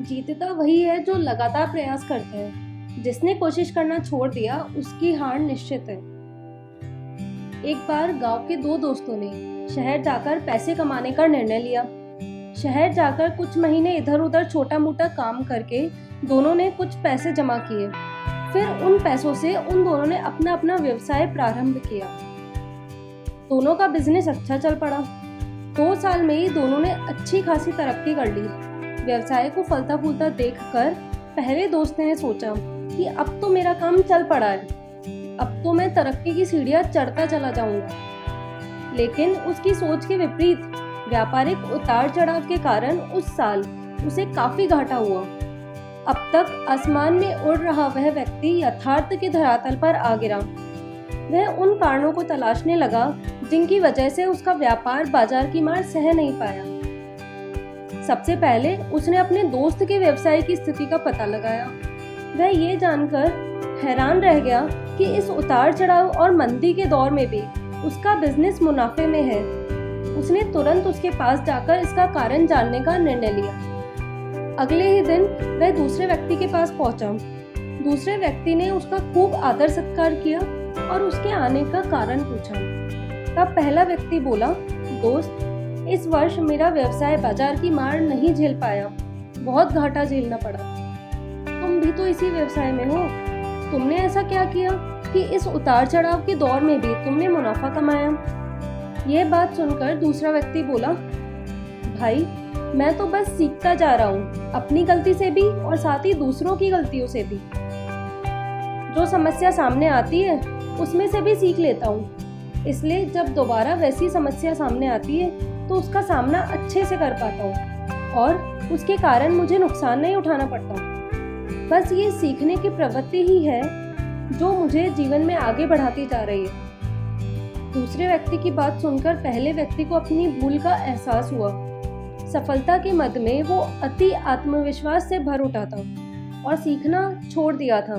जीतता वही है जो लगातार प्रयास करता है। जिसने कोशिश करना छोड़ दिया उसकी हार निश्चित है। एक बार गांव के दो दोस्तों ने शहर जाकर पैसे कमाने का निर्णय लिया। शहर जाकर कुछ महीने इधर उधर छोटा मोटा काम करके दोनों ने कुछ पैसे जमा किए। फिर उन पैसों से उन दोनों ने अपना अपना व्यवसाय प्रारंभ किया। दोनों का बिजनेस अच्छा चल पड़ा। 2 साल में ही दोनों ने अच्छी खासी तरक्की कर ली। व्यवसाय को फलता फूलता देखकर पहले दोस्त ने सोचा कि अब तो मेरा काम चल पड़ा है, अब तो मैं तरक्की की सीढ़ियां चढ़ता चला जाऊंगा। लेकिन उसकी सोच के विपरीत व्यापारिक उतार चढ़ाव के कारण उस साल उसे काफी घाटा हुआ। अब तक आसमान में उड़ रहा वह व्यक्ति यथार्थ के धरातल पर आ गिरा। वह उन कारणों को तलाशने लगा जिनकी वजह से उसका व्यापार बाजार की मार सह नहीं पाया। सबसे पहले उसने अपने दोस्त के व्यवसाय की स्थिति का पता लगाया। वह ये जानकर हैरान रह गया कि इस उतार चढ़ाव और मंदी के दौर में भी उसका बिजनेस मुनाफे में है। उसने तुरंत उसके पास जाकर इसका कारण जानने का निर्णय लिया। अगले ही दिन वह दूसरे व्यक्ति के पास पहुंचा। दूसरे व्यक्ति ने उसका खूब आदर सत्कार किया और उसके आने का कारण पूछा। तब पहला व्यक्ति बोला, दोस्त, इस वर्ष मेरा व्यवसाय बाजार की मार नहीं झेल पाया, बहुत घाटा झेलना पड़ा। तुम भी तो इसी व्यवसाय में हो, तुमने ऐसा क्या किया कि इस उतार चढ़ाव के दौर में भी तुमने मुनाफा कमाया? यह बात सुनकर दूसरा व्यक्ति बोला, भाई, मैं तो बस सीखता जा रहा हूँ, अपनी गलती से भी और साथ ही दूसरों की गलतियों से भी। जो समस्या सामने आती है उसमें से भी सीख लेता हूँ, इसलिए जब दोबारा वैसी समस्या सामने आती है तो उसका सामना अच्छे से कर पाता हूँ और उसके कारण मुझे नुकसान नहीं उठाना पड़ता। बस ये सीखने की प्रवृत्ति ही है जो मुझे जीवन में आगे बढ़ाती जा रही है। दूसरे व्यक्ति की बात सुनकर पहले व्यक्ति को अपनी भूल का एहसास हुआ। सफलता के मद में वो अति आत्मविश्वास से भर उठा था और सीखना छोड़ दिया था।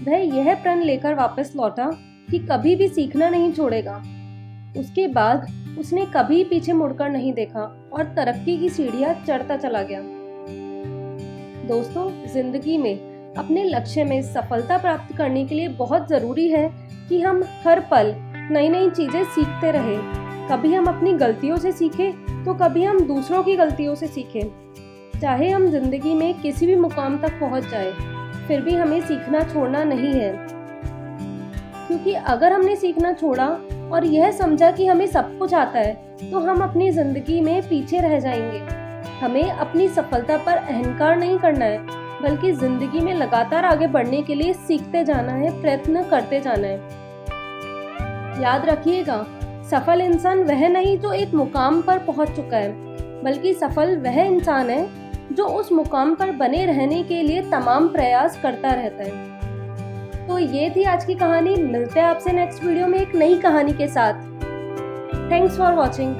वह यह प्रण लेकर वापस लौटा कि कभी भी सीखना नहीं छोड़ेगा। उसके बाद उसने कभी पीछे मुड़कर नहीं देखा और तरक्की की सीढ़ियां चढ़ता चला गया। दोस्तों, जिंदगी में अपने लक्ष्य में सफलता प्राप्त करने के लिए बहुत जरूरी है कि हम हर पल नई नई चीजें सीखते रहें। कभी हम अपनी गलतियों से सीखें तो कभी हम दूसरों की गलतियों से सीखें। चाहे हम जिंदगी में किसी भी मुकाम तक पहुंच जाए, फिर भी हमें सीखना छोड़ना नहीं है। क्योंकि अगर हमने सीखना छोड़ा और यह समझा कि हमें सब कुछ आता है तो हम अपनी जिंदगी में पीछे रह जाएंगे। हमें अपनी सफलता पर अहंकार नहीं करना है, बल्कि जिंदगी में लगातार आगे बढ़ने के लिए सीखते जाना है, प्रयत्न करते जाना है। याद रखिएगा, सफल इंसान वह नहीं जो एक मुकाम पर पहुंच चुका है, बल्कि सफल वह इंसान है जो उस मुकाम पर बने रहने के लिए तमाम प्रयास करता रहता है। तो ये थी आज की कहानी। मिलते हैं आपसे नेक्स्ट वीडियो में एक नई कहानी के साथ। Thanks for watching.